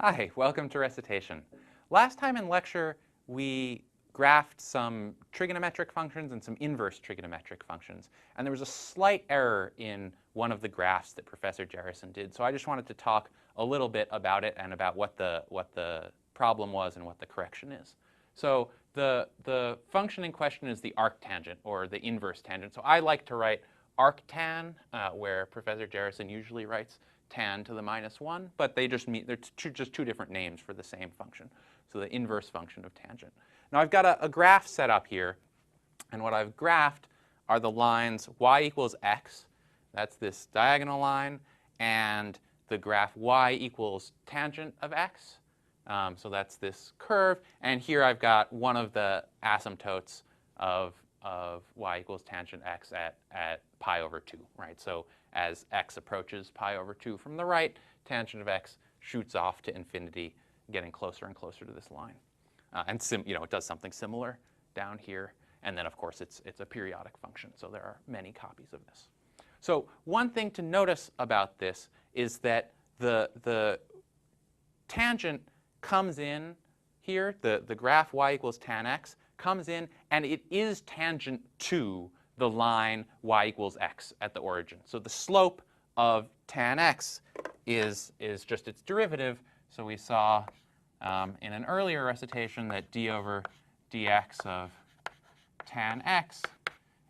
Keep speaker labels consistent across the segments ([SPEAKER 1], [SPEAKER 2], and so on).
[SPEAKER 1] Hi, welcome to recitation. Last time in lecture, we graphed some trigonometric functions and some inverse trigonometric functions. And there was a slight error in one of the graphs that Professor Jerrison did. So I just wanted to talk a little bit about it and about what the problem was and what the correction is. So the function in question is the arctangent, or the inverse tangent. So I like to write arctan, where Professor Jerrison usually writes tan to the -1, but they're just two different names for the same function. So the inverse function of tangent. Now I've got a graph set up here, and what I've graphed are the lines y equals x. That's this diagonal line, and the graph y equals tangent of x. So that's this curve, and here I've got one of the asymptotes of y equals tangent x at pi over 2, right? So as x approaches pi over 2 from the right, tangent of x shoots off to infinity, getting closer and closer to this line. And it does something similar down here. And then, of course, it's a periodic function, so there are many copies of this. So one thing to notice about this is that the tangent comes in here, the graph y equals tan x comes in, and it is tangent to the line y equals x at the origin. So the slope of tan x is just its derivative. So we saw in an earlier recitation that d over dx of tan x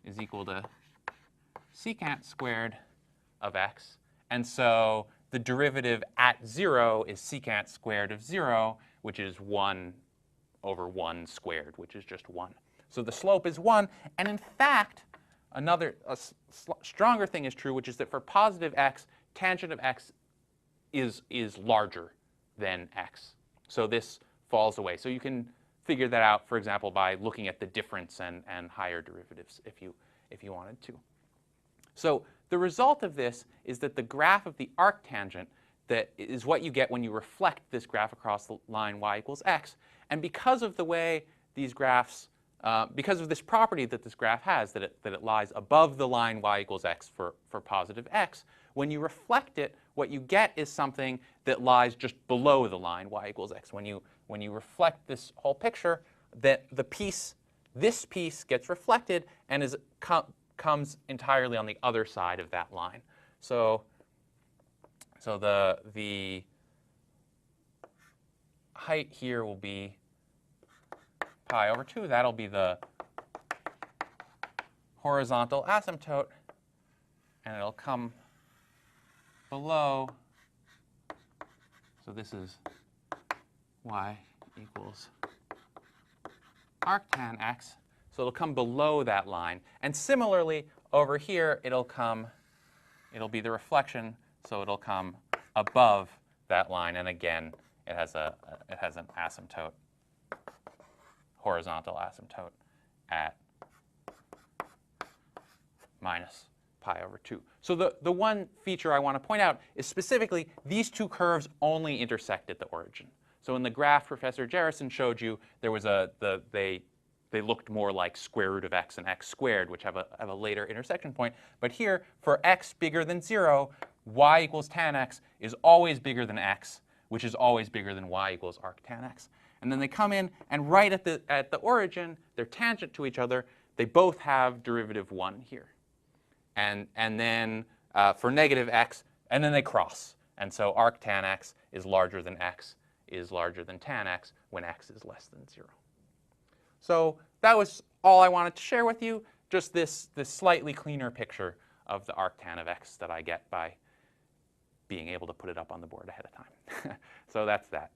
[SPEAKER 1] is equal to secant squared of x. And so the derivative at 0 is secant squared of 0, which is 1 over 1 squared, which is just 1. So the slope is 1. And in fact, a stronger thing is true, which is that for positive x, tangent of x is larger than x. So this falls away. So you can figure that out, for example, by looking at the difference and higher derivatives if you wanted to. So the result of this is that the graph of the arctangent that is what you get when you reflect this graph across the line y equals x. And because of the way these graphs, because of this property that this graph has, that it lies above the line y equals x for positive x, when you reflect it, what you get is something that lies just below the line y equals x. When you reflect this whole picture, that this piece gets reflected and comes entirely on the other side of that line. So the height here will be pi over 2. That'll be the horizontal asymptote, and it'll come below. So this is y equals arctan x. So it'll come below that line. And similarly, over here, it'll be the reflection, so it'll come above that line. And again, it has an asymptote, horizontal asymptote at minus pi over 2. So the one feature I want to point out is specifically these two curves only intersect at the origin. So in the graph Professor Jerrison showed you, there was they looked more like square root of x and x squared, which have a later intersection point. But here, for x bigger than 0, y equals tan x is always bigger than x, which is always bigger than y equals arctan x. And then they come in, and right at the origin, they're tangent to each other. They both have derivative 1 here. And then for negative x, and then they cross. And so arctan x is larger than x is larger than tan x when x is less than 0. So that was all I wanted to share with you, just this slightly cleaner picture of the arctan of x that I get by being able to put it up on the board ahead of time. So that's that.